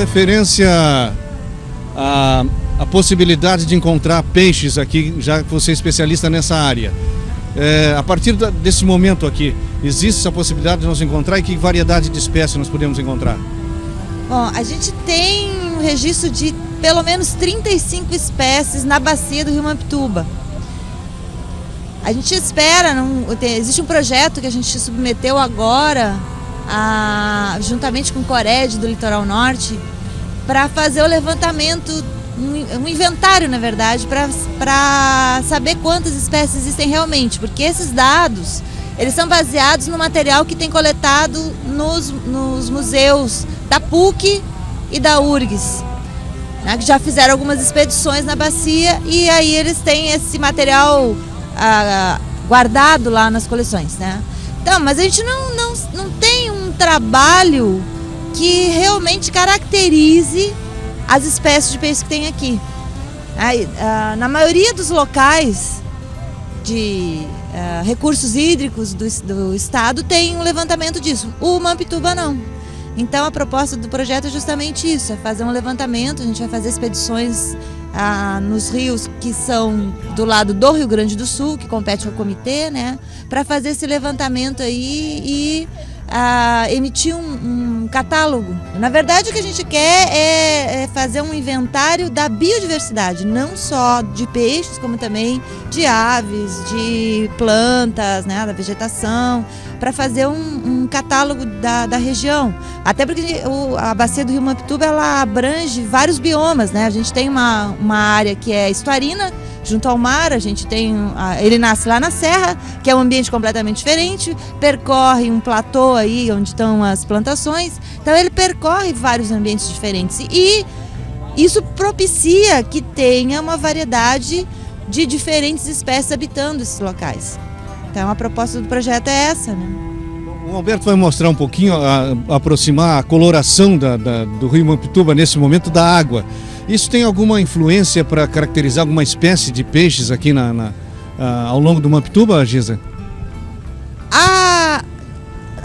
referência à possibilidade de encontrar peixes aqui, já que você é especialista nessa área, a partir desse momento aqui, existe essa possibilidade de nós encontrar, e que variedade de espécies nós podemos encontrar? Bom, a gente tem um registro de pelo menos 35 espécies na bacia do Rio Mampituba. A gente espera, existe um projeto que a gente submeteu agora, juntamente com o Cored do Litoral Norte, para fazer o levantamento, um inventário, na verdade, para saber quantas espécies existem realmente, porque esses dados, eles são baseados no material que tem coletado nos museus da PUC e da URGS, né, que já fizeram algumas expedições na bacia, e aí eles têm esse material guardado lá nas coleções, né? Então, mas a gente não tem um trabalho que realmente caracterize as espécies de peixe que tem aqui. Na maioria dos locais de recursos hídricos do estado tem um levantamento disso. O Mampituba não. Então a proposta do projeto é justamente isso, é fazer um levantamento. A gente vai fazer expedições nos rios que são do lado do Rio Grande do Sul, que compete ao comitê, né, para fazer esse levantamento aí e emitir um catálogo. Na verdade, o que a gente quer é fazer um inventário da biodiversidade, não só de peixes, como também de aves, de plantas, né, da vegetação, para fazer um catálogo da região. Até porque a bacia do Rio Mampituba, ela abrange vários biomas, né? A gente tem uma área que é estuarina, junto ao mar. A gente tem, ele nasce lá na serra, que é um ambiente completamente diferente, percorre um platô aí onde estão as plantações, então ele percorre vários ambientes diferentes e isso propicia que tenha uma variedade de diferentes espécies habitando esses locais. Então a proposta do projeto é essa, né? O Alberto vai mostrar um pouquinho, aproximar a coloração do Rio Mampituba nesse momento da água. Isso tem alguma influência para caracterizar alguma espécie de peixes aqui ao longo do Mampituba, Giza?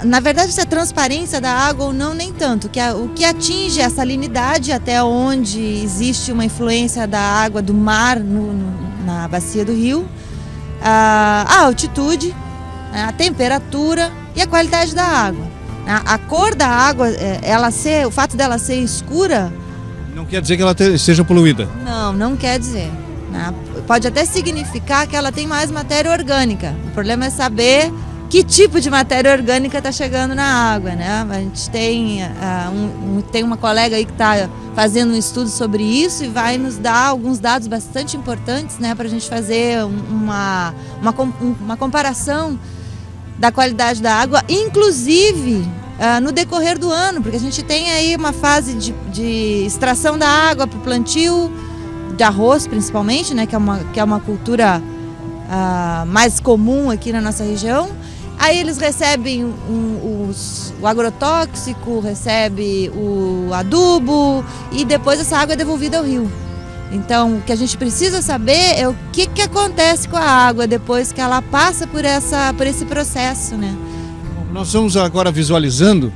Na verdade, se a transparência da água ou não, nem tanto. O que atinge a salinidade, até onde existe uma influência da água do mar na bacia do rio, a altitude, a temperatura e a qualidade da água. A cor da água, o fato dela ser escura, não quer dizer que ela seja poluída? Não quer dizer, né? Pode até significar que ela tem mais matéria orgânica. O problema é saber que tipo de matéria orgânica está chegando na água, né? A gente tem uma colega aí que está fazendo um estudo sobre isso e vai nos dar alguns dados bastante importantes, né, para a gente fazer uma comparação da qualidade da água, inclusive no decorrer do ano, porque a gente tem aí uma fase de extração da água para o plantio de arroz, principalmente, né, que é uma cultura mais comum aqui na nossa região. Aí eles recebem o agrotóxico, recebe o adubo e depois essa água é devolvida ao rio. Então, o que a gente precisa saber é o que acontece com a água depois que ela passa por esse processo, né? Nós estamos agora visualizando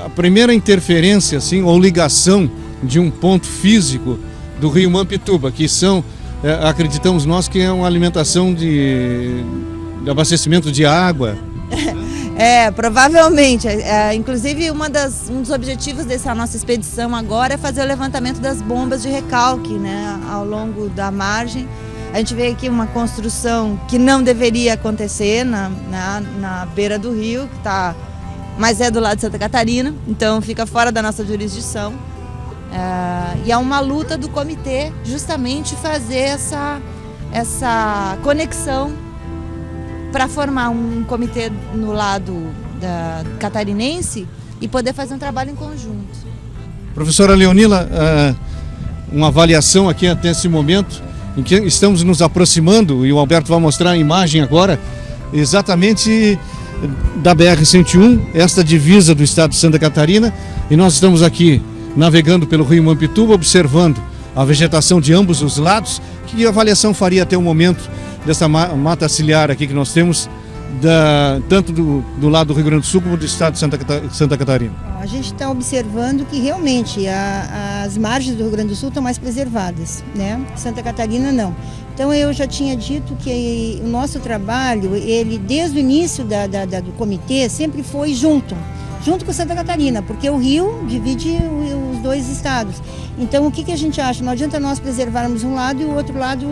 a primeira interferência, assim, ou ligação de um ponto físico do Rio Mampituba, que são, acreditamos nós, que é uma alimentação de abastecimento de água. Provavelmente. Inclusive, um dos objetivos dessa nossa expedição agora é fazer o levantamento das bombas de recalque, né, ao longo da margem. A gente vê aqui uma construção que não deveria acontecer na beira do rio, mas é do lado de Santa Catarina, então fica fora da nossa jurisdição. E é uma luta do comitê justamente fazer essa conexão para formar um comitê no lado catarinense e poder fazer um trabalho em conjunto. Professora Leonila, uma avaliação aqui até esse momento, em que estamos nos aproximando, e o Alberto vai mostrar a imagem agora, exatamente da BR-101, esta divisa do estado de Santa Catarina, e nós estamos aqui navegando pelo Rio Mampituba, observando a vegetação de ambos os lados. Que avaliação faria até o momento dessa mata ciliar aqui que nós temos tanto do lado do Rio Grande do Sul como do estado de Santa Catarina? A gente está observando que realmente as margens do Rio Grande do Sul estão mais preservadas, né? Santa Catarina não. Então eu já tinha dito que o nosso trabalho, ele desde o início do comitê sempre foi junto com Santa Catarina, porque o Rio divide os dois estados. Então o que a gente acha? Não adianta nós preservarmos um lado e o outro lado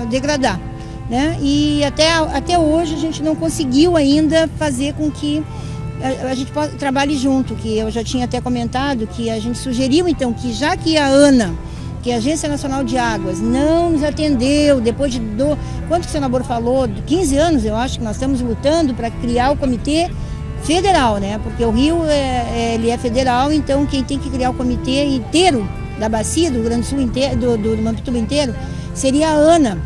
degradar, né? E até hoje a gente não conseguiu ainda fazer com que a gente trabalhe junto, que eu já tinha até comentado que a gente sugeriu então que já que a ANA, que é a Agência Nacional de Águas, não nos atendeu, depois quanto que o senador falou, de 15 anos eu acho que nós estamos lutando para criar o comitê federal, né? Porque o Rio ele é federal, então quem tem que criar o comitê inteiro da bacia do Rio Grande do Sul inteiro, do Mampituba inteiro, seria a ANA.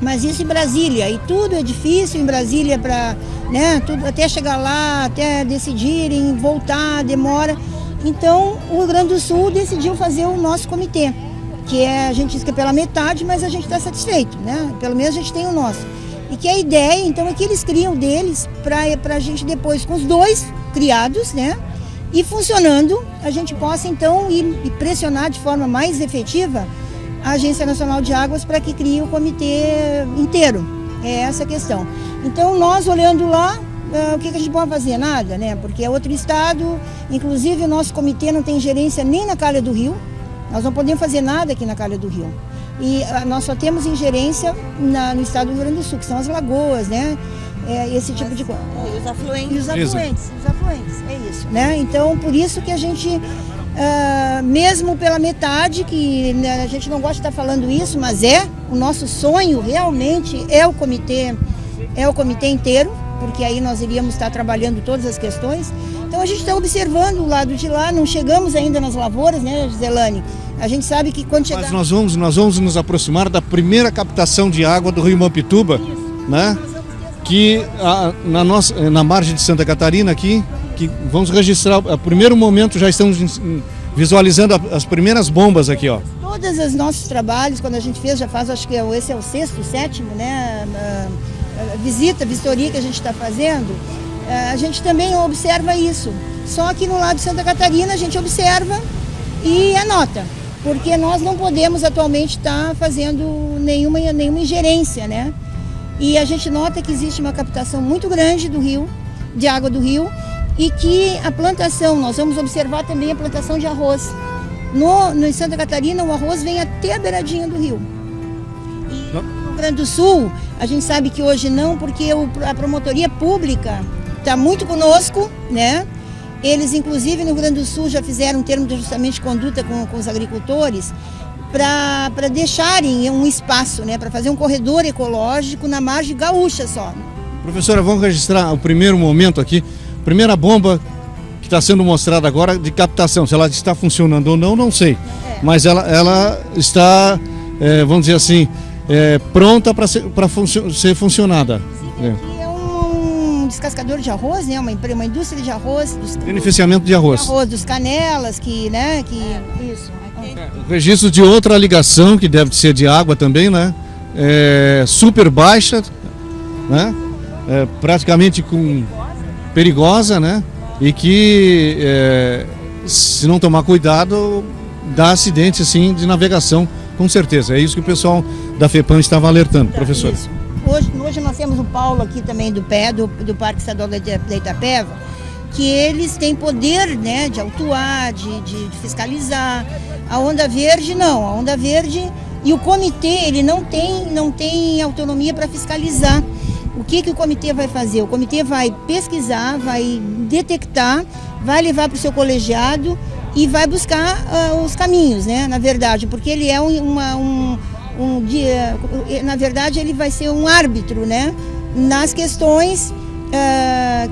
Mas isso em Brasília, e tudo é difícil em Brasília para, né, tudo, até chegar lá, até decidirem, voltar, demora. Então o Rio Grande do Sul decidiu fazer o nosso comitê, que a gente diz que é pela metade, mas a gente está satisfeito, né? Pelo menos a gente tem o nosso. E que a ideia, então, é que eles criam deles para a gente depois, com os dois criados, né? E funcionando, a gente possa, então, ir pressionar de forma mais efetiva a Agência Nacional de Águas para que crie o comitê inteiro. É essa a questão. Então, nós olhando lá, o que a gente pode fazer? Nada, né? Porque é outro estado, inclusive o nosso comitê não tem gerência nem na Calha do Rio. Nós não podemos fazer nada aqui na Calha do Rio. E nós só temos ingerência no estado do Rio Grande do Sul, que são as lagoas, né? Esse tipo de coisa. E os afluentes. E os afluentes, é isso, né? Então, por isso que a gente, mesmo pela metade, que né, a gente não gosta de estar falando isso, mas o nosso sonho realmente é o comitê inteiro, porque aí nós iríamos estar trabalhando todas as questões. Então a gente está observando o lado de lá, não chegamos ainda nas lavouras, né, Giselane? A gente sabe que quando chegar... Mas nós vamos nos aproximar da primeira captação de água do Rio Mampituba, né? Que na margem de Santa Catarina aqui, que vamos registrar, a primeiro momento já estamos visualizando as primeiras bombas aqui, ó. Todos os nossos trabalhos, quando a gente fez, já faz, acho que esse é o 6º, 7º, né? Vistoria que a gente está fazendo, a gente também observa isso. Só que no lado de Santa Catarina a gente observa e anota, porque nós não podemos atualmente estar fazendo nenhuma ingerência, né? E a gente nota que existe uma captação muito grande do rio, de água do rio, e que a plantação, nós vamos observar também a plantação de arroz. No Santa Catarina o arroz vem até a beiradinha do rio. E no Rio Grande do Sul, a gente sabe que hoje não, porque a promotoria pública está muito conosco, né? Eles, inclusive, no Rio Grande do Sul já fizeram um termo de ajustamento de conduta com os agricultores para deixarem um espaço, né? Para fazer um corredor ecológico na margem gaúcha só. Professora, vamos registrar o primeiro momento aqui. Primeira bomba que está sendo mostrada agora de captação. Se ela está funcionando ou não, não sei. Mas ela está, vamos dizer assim, pronta para ser funcionada. Aqui é um descascador de arroz, né? Uma indústria de arroz. Beneficiamento de arroz. Dos canelas, isso. O registro de outra ligação, que deve ser de água também, né? Super baixa, né? Praticamente perigosa, né? E que, se não tomar cuidado, dá acidente assim, de navegação, com certeza. É isso que o pessoal da FEPAM estava alertando, professor. Isso. Hoje nós temos o Paulo aqui também do Parque Estadual da Itapeva, que eles têm poder, né, de autuar, de fiscalizar. A Onda Verde não, a Onda Verde e o comitê, ele não tem autonomia para fiscalizar. O que o comitê vai fazer? O comitê vai pesquisar, vai detectar, vai levar para o seu colegiado e vai buscar os caminhos, né? Na verdade, porque ele é na verdade, ele vai ser um árbitro, né? Nas questões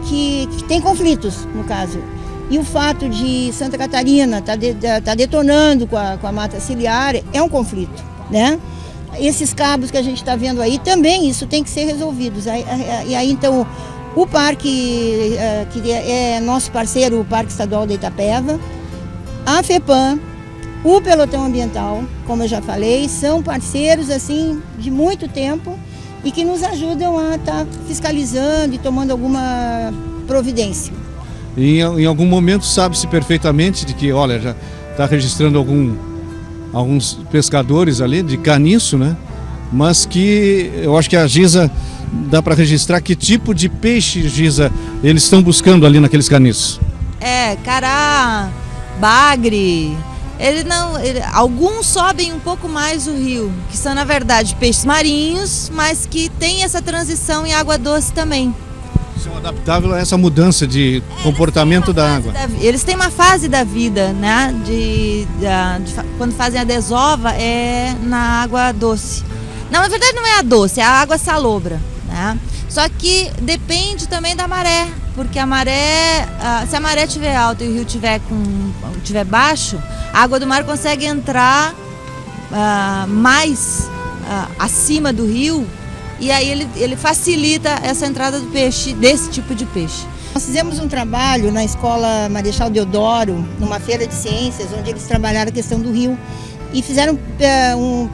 que tem conflitos, no caso. E o fato de Santa Catarina tá detonando com a mata ciliar é um conflito, né? Esses cabos que a gente está vendo aí também, isso tem que ser resolvido. E aí então o parque, que é nosso parceiro, o Parque Estadual da Itapeva, a FEPAM, o Pelotão Ambiental, como eu já falei, são parceiros assim de muito tempo e que nos ajudam a estar fiscalizando e tomando alguma providência. E em algum momento sabe-se perfeitamente de que, olha, já está registrando alguns pescadores ali de caniço, né? Mas que eu acho que a Giza dá para registrar que tipo de peixe, Giza, eles estão buscando ali naqueles caniços. Cará, bagre. Alguns sobem um pouco mais o rio, que são na verdade peixes marinhos, mas que tem essa transição em água doce também. São adaptáveis a essa mudança de comportamento da água. Eles têm uma fase da vida, né? Quando fazem a desova é na água doce. Não, na verdade não é a doce, é a água salobra, né? Só que depende também da maré, porque a maré, se a maré estiver alta e o rio estiver baixo, a água do mar consegue entrar mais acima do rio, e aí ele facilita essa entrada do peixe, desse tipo de peixe. Nós fizemos um trabalho na Escola Marechal Deodoro, numa feira de ciências, onde eles trabalharam a questão do rio e fizeram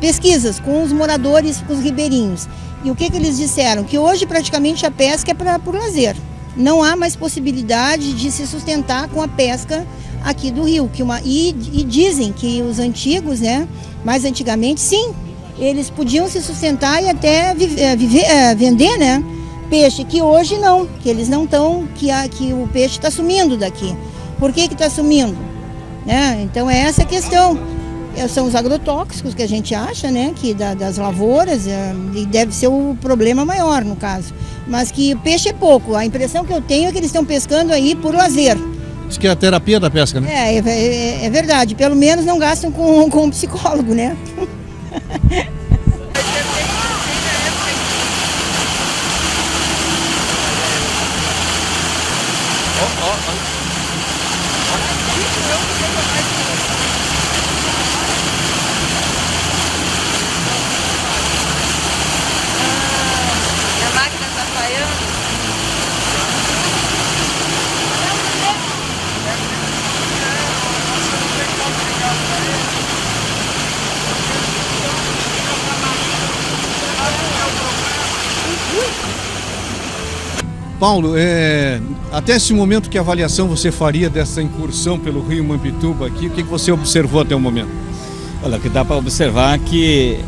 pesquisas com os moradores, com os ribeirinhos. E o que eles disseram? Que hoje praticamente a pesca é por lazer. Não há mais possibilidade de se sustentar com a pesca aqui do rio. E dizem que os antigos, né, mais antigamente, sim, eles podiam se sustentar e até vender, né, peixe, que hoje não, que eles não estão, que o peixe está sumindo daqui. Por que está sumindo? Então é essa a questão. São os agrotóxicos que a gente acha, né, que das lavouras, e deve ser o problema maior no caso. Mas que o peixe é pouco. A impressão que eu tenho é que eles estão pescando aí por lazer. Diz que é a terapia da pesca, né? É verdade. Pelo menos não gastam com um psicólogo, né? A máquina está falhando. Paulo, até esse momento, que avaliação você faria dessa incursão pelo Rio Mampituba aqui? O que você observou até o momento? Olha, o que dá para observar é que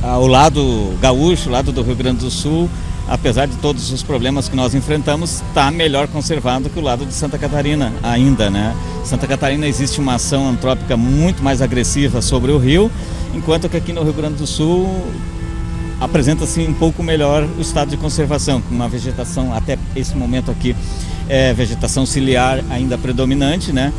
o lado gaúcho, o lado do Rio Grande do Sul, apesar de todos os problemas que nós enfrentamos, está melhor conservado que o lado de Santa Catarina ainda, né? Santa Catarina existe uma ação antrópica muito mais agressiva sobre o rio, enquanto que aqui no Rio Grande do Sul apresenta-se um pouco melhor o estado de conservação, com uma vegetação, até esse momento aqui, vegetação ciliar ainda predominante, né?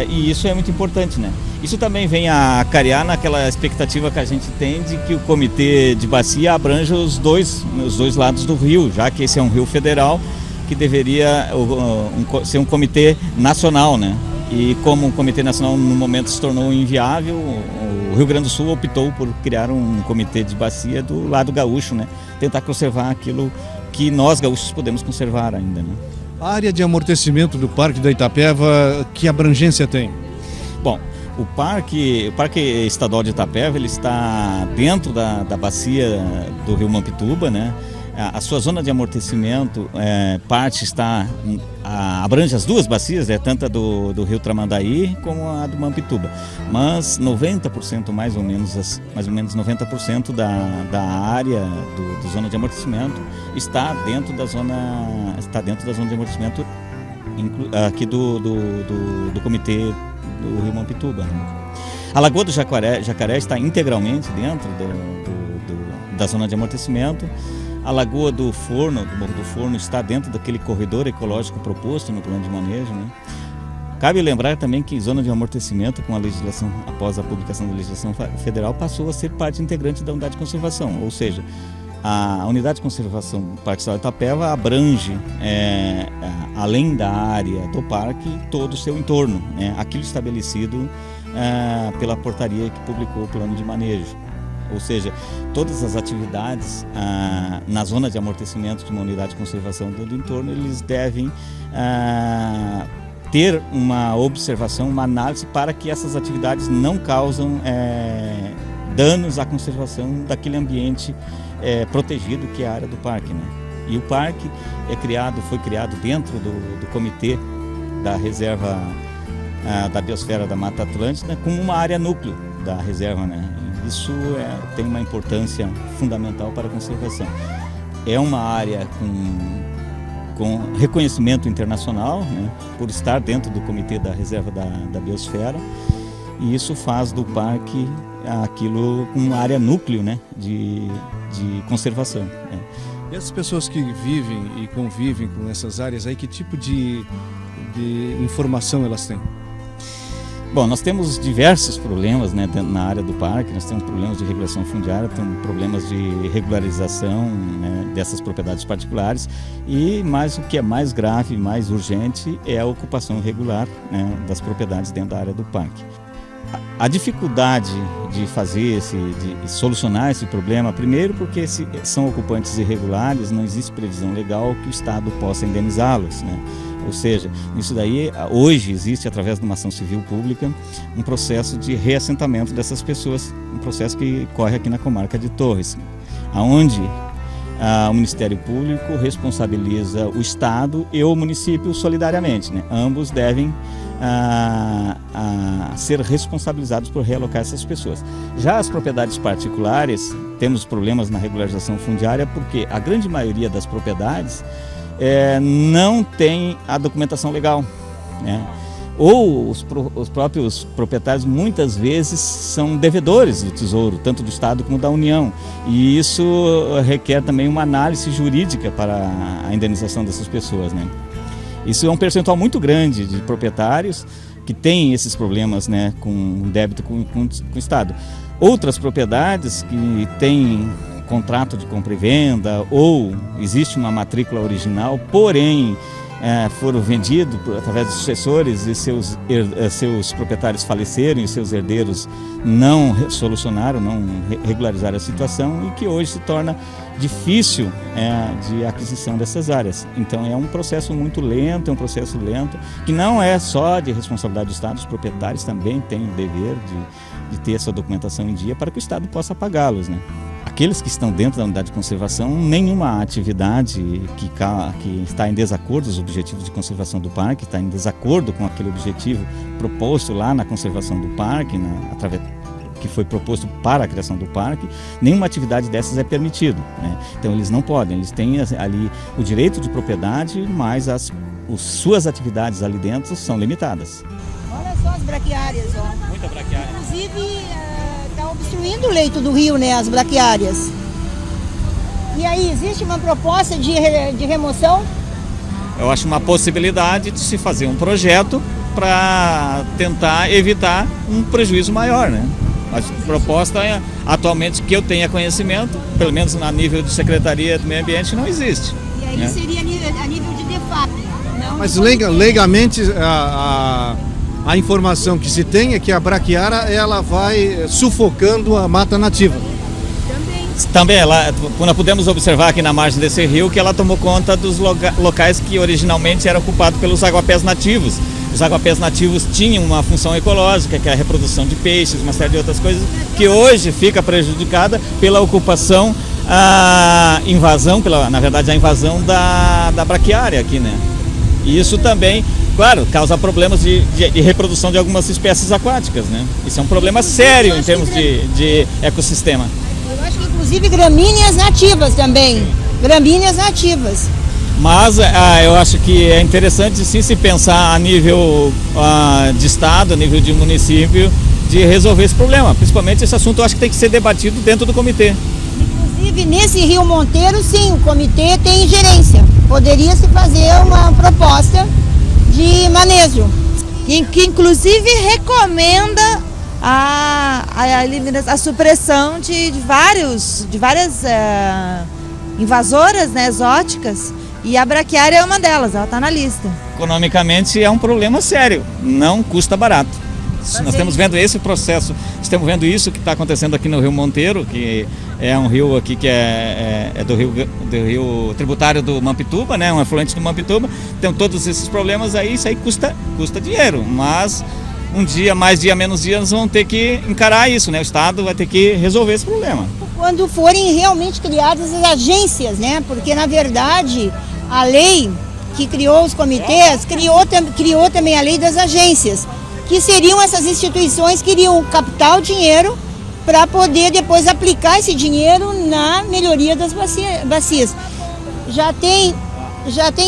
E isso é muito importante, né? Isso também vem a acarear naquela expectativa que a gente tem de que o comitê de bacia abranja os dois lados do rio, já que esse é um rio federal que deveria ser um comitê nacional, né? E como o comitê nacional no momento se tornou inviável, o Rio Grande do Sul optou por criar um comitê de bacia do lado gaúcho, né? Tentar conservar aquilo que nós gaúchos podemos conservar ainda, né? A área de amortecimento do Parque da Itapeva, que abrangência tem? Bom, o Parque Estadual de Itapeva, ele está dentro da bacia do Rio Mampituba, né? A sua zona de amortecimento abrange as duas bacias, tanto a do Rio Tramandaí como a do Mampituba, mas 90%, mais ou menos 90% da área do zona de amortecimento está dentro da zona de amortecimento aqui do comitê do Rio Mampituba, né? A Lagoa do Jacaré está integralmente dentro da zona de amortecimento. A Lagoa do Forno, do Morro do Forno, está dentro daquele corredor ecológico proposto no plano de manejo, né? Cabe lembrar também que zona de amortecimento, com a legislação, após a publicação da legislação federal, passou a ser parte integrante da unidade de conservação, ou seja, a unidade de conservação do Parque Estadual de Itapeva abrange, além da área do parque, todo o seu entorno, né? Aquilo estabelecido pela portaria que publicou o plano de manejo. Ou seja, todas as atividades na zona de amortecimento de uma unidade de conservação do entorno, eles devem ter uma observação, uma análise para que essas atividades não causam danos à conservação daquele ambiente protegido, que é a área do parque, né? E o parque foi criado dentro do comitê da reserva da biosfera da Mata Atlântica como uma área núcleo da reserva, né? Isso tem uma importância fundamental para a conservação. É uma área com reconhecimento internacional, né, por estar dentro do comitê da reserva da biosfera, e isso faz do parque aquilo uma área núcleo, né, de conservação, né. E as pessoas que vivem e convivem com essas áreas aí, que tipo de informação elas têm? Bom, nós temos diversos problemas, né, na área do parque. Nós temos problemas de regulação fundiária, temos problemas de regularização, né, dessas propriedades particulares, e o que é mais grave, mais urgente, é a ocupação irregular, né, das propriedades dentro da área do parque. A dificuldade de solucionar esse problema, primeiro porque são ocupantes irregulares, não existe previsão legal que o Estado possa indenizá-los, né? Ou seja, isso daí hoje existe, através de uma ação civil pública, um processo de reassentamento dessas pessoas, um processo que corre aqui na comarca de Torres, onde o Ministério Público responsabiliza o Estado e o município solidariamente, né? Ambos devem ser responsabilizados por realocar essas pessoas. Já as propriedades particulares, temos problemas na regularização fundiária, porque a grande maioria das propriedades não tem a documentação legal, né? Ou os próprios proprietários muitas vezes são devedores do Tesouro, tanto do Estado como da União, e isso requer também uma análise jurídica para a indenização dessas pessoas, né? Isso é um percentual muito grande de proprietários que têm esses problemas, né, com débito com o Estado. Outras propriedades que têm contrato de compra e venda, ou existe uma matrícula original, porém foram vendidos através de sucessores e seus proprietários faleceram e seus herdeiros não solucionaram, não regularizaram a situação, e que hoje se torna difícil de aquisição dessas áreas. Então é um processo muito lento, que não é só de responsabilidade do Estado, os proprietários também têm o dever de ter essa documentação em dia para que o Estado possa pagá-los, né? Aqueles que estão dentro da unidade de conservação, nenhuma atividade que está em desacordo com os objetivos de conservação do parque, está em desacordo com aquele objetivo proposto lá na conservação do parque, que foi proposto para a criação do parque, nenhuma atividade dessas é permitida, né? Então eles não podem, eles têm ali o direito de propriedade, mas suas atividades ali dentro são limitadas. Olha só as braquiárias, ó. Muita braquiária. Inclusive está obstruindo o leito do rio, né, as braquiárias. E aí, existe uma proposta de remoção? Eu acho uma possibilidade de se fazer um projeto para tentar evitar um prejuízo maior, né? A proposta atualmente que eu tenha conhecimento, pelo menos a nível de Secretaria do Meio Ambiente, não existe. E aí, né, seria a nível de DEFAP. Mas legalmente a informação que se tem é que a braquiária ela vai sufocando a mata nativa. Também nós podemos observar aqui na margem desse rio que ela tomou conta dos locais que originalmente eram ocupados pelos aguapés nativos. Os aguapés nativos tinham uma função ecológica, que é a reprodução de peixes, uma série de outras coisas, que hoje fica prejudicada pela ocupação, a invasão da braquiária aqui, né? E isso também, claro, causa problemas de reprodução de algumas espécies aquáticas, né? Isso é um problema sério em termos de ecossistema. Eu acho que inclusive gramíneas nativas também, gramíneas nativas. Mas eu acho que é interessante sim se pensar a nível de Estado, a nível de município, de resolver esse problema. Principalmente esse assunto eu acho que tem que ser debatido dentro do comitê. Inclusive nesse Rio Monteiro, sim, o comitê tem ingerência. Poderia-se fazer uma proposta de manejo. Que inclusive recomenda a supressão de várias invasoras, né, exóticas, e a braquiária é uma delas, ela está na lista. Economicamente é um problema sério, não custa barato. Nós estamos vendo esse processo, estamos vendo isso que está acontecendo aqui no Rio Monteiro, que é um rio aqui que é do rio tributário do Mampituba, né, um afluente do Mampituba. Tem todos esses problemas aí, isso aí custa dinheiro, mas um dia, mais dia, menos dia, nós vamos ter que encarar isso, né? O Estado vai ter que resolver esse problema. Quando forem realmente criadas as agências, né? Porque, na verdade, a lei que criou os comitês, criou também a lei das agências, que seriam essas instituições que iriam captar o dinheiro para poder depois aplicar esse dinheiro na melhoria das bacias. Já tem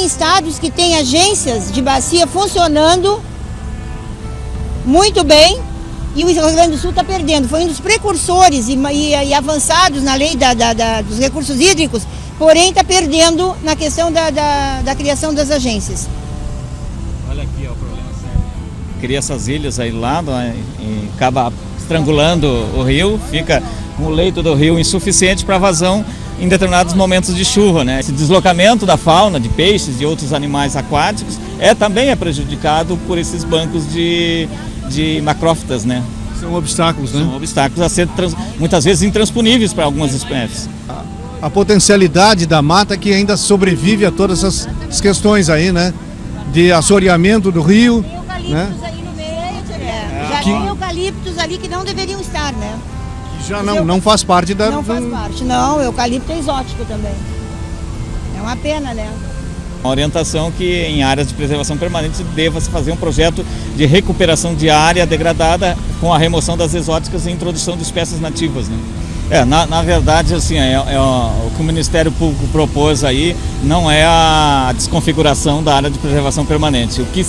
estados que têm agências de bacia funcionando muito bem e o Rio Grande do Sul está perdendo. Foi um dos precursores e avançados na lei dos recursos hídricos, porém está perdendo na questão da criação das agências. Olha aqui, ó, o problema sério. Cria essas ilhas aí lá e acaba estrangulando o rio, fica um leito do rio insuficiente para vazão em determinados momentos de chuva, né? Esse deslocamento da fauna, de peixes e outros animais aquáticos também é prejudicado por esses bancos de macrófitas, né? São obstáculos, né? São obstáculos a ser muitas vezes intransponíveis para algumas espécies. A potencialidade da mata que ainda sobrevive a todas essas questões aí, né? De assoreamento do rio, né? Aí no meio, já tem eucaliptos ali que não deveriam estar, né? Já não faz parte da... Não faz parte, não. O eucalipto é exótico também. É uma pena, né? A orientação que em áreas de preservação permanente deva-se fazer um projeto de recuperação de área degradada com a remoção das exóticas e introdução de espécies nativas, né? Na verdade, assim, o que o Ministério Público propôs aí não é a desconfiguração da área de preservação permanente. O que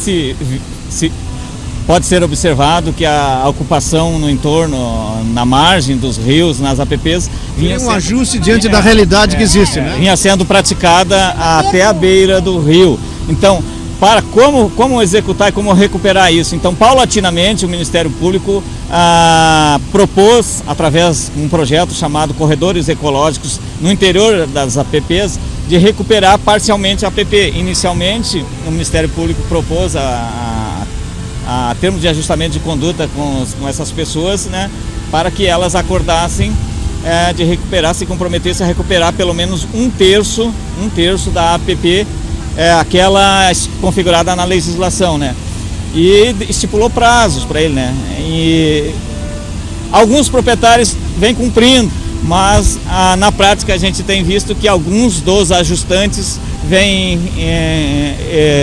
pode ser observado que a ocupação no entorno, na margem dos rios, nas APPs, vinha um ajuste diante da realidade que existe, né? Vinha sendo praticada até a beira do rio. Então, para como executar e como recuperar isso? Então, paulatinamente, o Ministério Público propôs, através de um projeto chamado Corredores Ecológicos no interior das APPs, de recuperar parcialmente a APP. Inicialmente, o Ministério Público propôs a termos de ajustamento de conduta com essas pessoas, né, para que elas acordassem de recuperar, se comprometessem a recuperar pelo menos um terço da APP, aquela configurada na legislação, né, e estipulou prazos para ele, né, e alguns proprietários vêm cumprindo, mas na prática a gente tem visto que alguns dos ajustantes vêm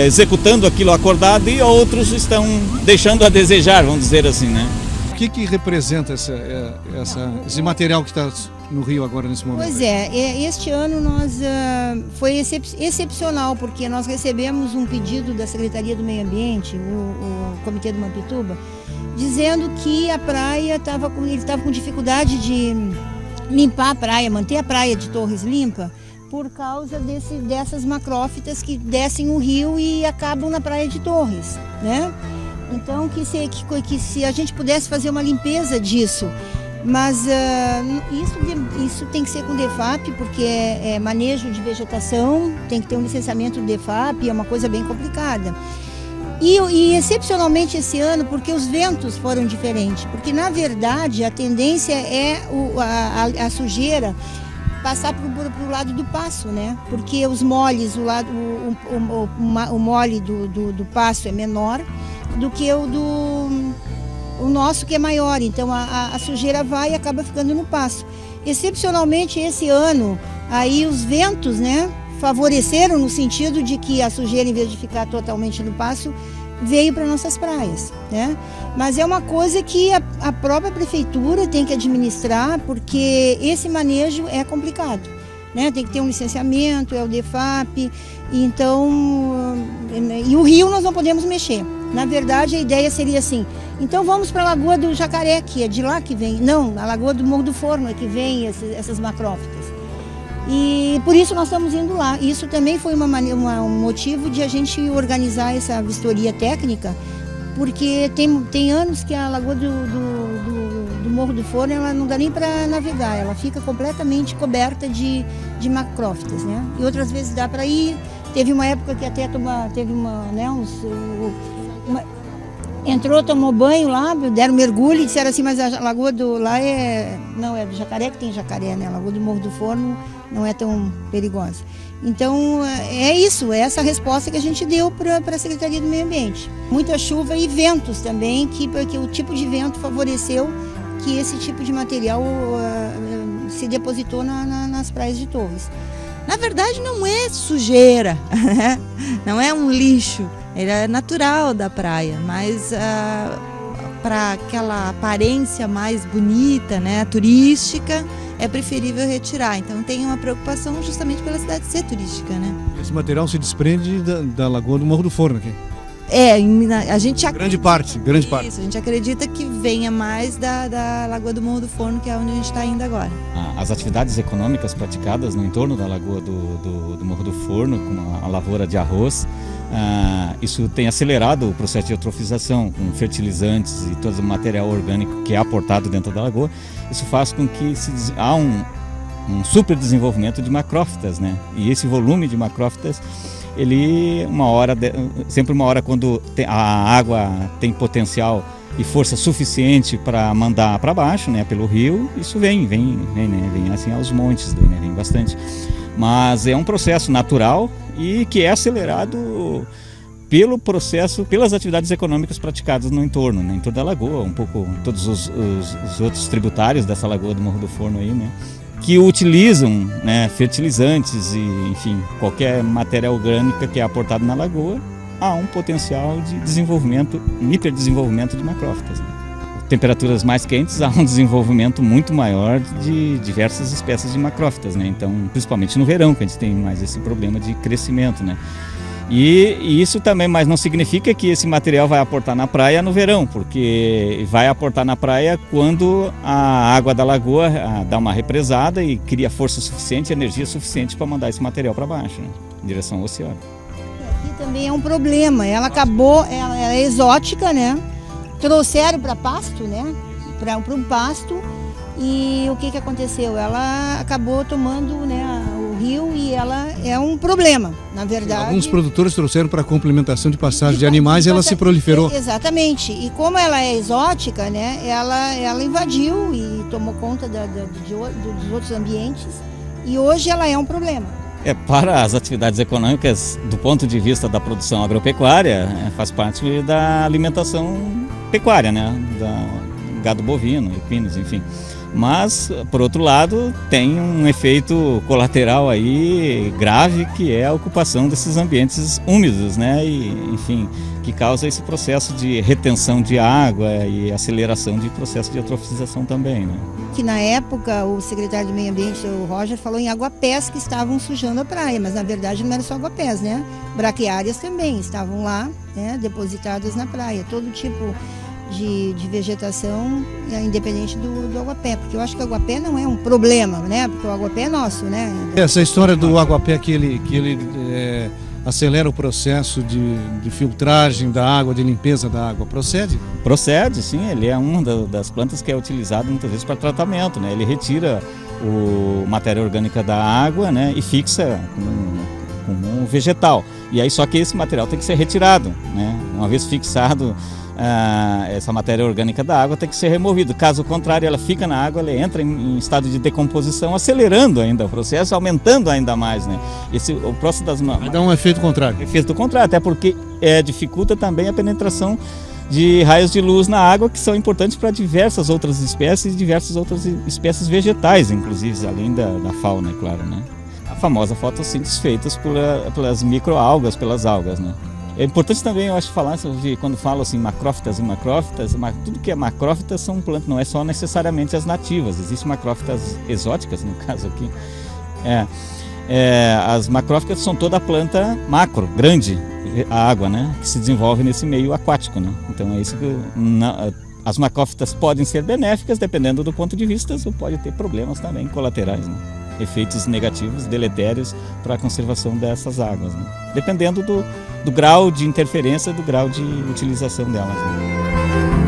executando aquilo acordado e outros estão deixando a desejar, vamos dizer assim, né? O que representa esse material que está no rio agora nesse momento? Pois este ano foi excepcional, porque nós recebemos um pedido da Secretaria do Meio Ambiente, o Comitê do Mampituba, dizendo que a praia estava com dificuldade de limpar a praia, manter a praia de Torres limpa, por causa dessas macrófitas que descem o rio e acabam na praia de Torres, né? Então, que se a gente pudesse fazer uma limpeza disso, mas isso tem que ser com DEFAP, porque é manejo de vegetação, tem que ter um licenciamento do DEFAP, é uma coisa bem complicada. E excepcionalmente esse ano, porque os ventos foram diferentes, porque na verdade a tendência é a sujeira passar para o lado do passo, né? Porque os moles, o mole do passo é menor do que o nosso, que é maior. Então a sujeira vai e acaba ficando no passo. Excepcionalmente esse ano, aí os ventos, né, favoreceram no sentido de que a sujeira, em vez de ficar totalmente no passo, veio para nossas praias, né? Mas é uma coisa que a própria prefeitura tem que administrar, porque esse manejo é complicado, né? Tem que ter um licenciamento, é o DEFAP, então, e o rio nós não podemos mexer. Na verdade, a ideia seria assim: então vamos para a Lagoa do Jacaré, que é de lá que vem. Não, a Lagoa do Morro do Forno é que vem essas macrófitas. E por isso nós estamos indo lá. Isso também foi um motivo de a gente organizar essa vistoria técnica, porque tem anos que a Lagoa do Morro do Forno ela não dá nem para navegar, ela fica completamente coberta de macrófitas, né? E outras vezes dá para ir. Teve uma época que até teve Entrou, tomou banho lá, deram mergulho e disseram assim, mas a lagoa lá não é do Jacaré, que tem jacaré, né? A lagoa do Morro do Forno não é tão perigosa. Então é isso, é essa resposta que a gente deu para a Secretaria do Meio Ambiente. Muita chuva e ventos também, que o tipo de vento favoreceu que esse tipo de material se depositou nas praias de Torres. Na verdade não é sujeira, né? Não é um lixo, ele é natural da praia, mas para aquela aparência mais bonita, né, turística, é preferível retirar. Então tem uma preocupação justamente pela cidade ser turística, né? Esse material se desprende da Lagoa do Morro do Forno aqui. A gente grande parte. Isso, a gente acredita que venha mais da Lagoa do Morro do Forno, que é onde a gente está indo agora. As atividades econômicas praticadas no entorno da Lagoa do Morro do Forno, como a lavoura de arroz, isso tem acelerado o processo de eutrofização com fertilizantes e todo o material orgânico que é aportado dentro da lagoa. Isso faz com que há um super desenvolvimento de macrófitas, né? E esse volume de macrófitas, ele sempre uma hora quando a água tem potencial e força suficiente para mandar para baixo, né, pelo rio, isso vem assim aos montes, né, vem bastante. Mas é um processo natural e que é acelerado pelo processo, pelas atividades econômicas praticadas no entorno da lagoa, um pouco todos os outros tributários dessa lagoa do Morro do Forno aí, né, que utilizam, né, fertilizantes e, enfim, qualquer matéria orgânica que é aportada na lagoa, há um potencial de desenvolvimento, um hiperdesenvolvimento de macrófitas, né? Temperaturas mais quentes, há um desenvolvimento muito maior de diversas espécies de macrófitas, né? Então, principalmente no verão, que a gente tem mais esse problema de crescimento, né? E isso também, mas não significa que esse material vai aportar na praia no verão, porque vai aportar na praia quando a água da lagoa dá uma represada e cria força suficiente, energia suficiente para mandar esse material para baixo, né, em direção ao oceano. Aqui também é um problema, ela é exótica, né? Trouxeram para pasto, né? Para um pasto. E o que aconteceu? Ela acabou tomando, né, o rio e ela é um problema, na verdade. Alguns produtores trouxeram para complementação de passagem de animais e ela se proliferou. Exatamente. E como ela é exótica, né, ela invadiu e tomou conta dos outros ambientes e hoje ela é um problema. Para as atividades econômicas, do ponto de vista da produção agropecuária, faz parte da alimentação pecuária, né, gado bovino, equinos, enfim. Mas, por outro lado, tem um efeito colateral aí grave, que é a ocupação desses ambientes úmidos, né? E, enfim, que causa esse processo de retenção de água e aceleração de processo de eutrofização também, né? Que na época o secretário do Meio Ambiente, o Roger, falou em aguapés que estavam sujando a praia, mas na verdade não era só aguapés, né? Braquiárias também estavam lá, né, depositadas na praia, todo tipo de vegetação, independente do aguapé, porque eu acho que o aguapé não é um problema, né? Porque o aguapé é nosso, né? Essa história do aguapé que ele acelera o processo de filtragem da água, de limpeza da água, procede? Procede, sim. Ele é uma das plantas que é utilizado muitas vezes para tratamento, né? Ele retira a matéria orgânica da água, né, e fixa com um vegetal. E aí só que esse material tem que ser retirado, né? Uma vez fixado, essa matéria orgânica da água tem que ser removida. Caso contrário, ela fica na água, ela entra em estado de decomposição, acelerando ainda o processo, aumentando ainda mais, né? O processo vai dar um efeito contrário. Efeito contrário, até porque dificulta também a penetração de raios de luz na água, que são importantes para diversas outras espécies vegetais, inclusive, além da fauna, é claro, né? A famosa fotossíntese feitas pelas microalgas, pelas algas, né? É importante também, eu acho, falar de quando falo assim macrófitas e macrófitas, tudo que é macrófitas são plantas, não é só necessariamente as nativas, existem macrófitas exóticas, no caso aqui. As macrófitas são toda a planta macro, grande, a água, né, que se desenvolve nesse meio aquático, né? Então é isso que as macrófitas podem ser benéficas, dependendo do ponto de vista, ou pode ter problemas também colaterais, né? Efeitos negativos, deletérios para a conservação dessas águas, né? Dependendo do grau de interferência, do grau de utilização delas, né?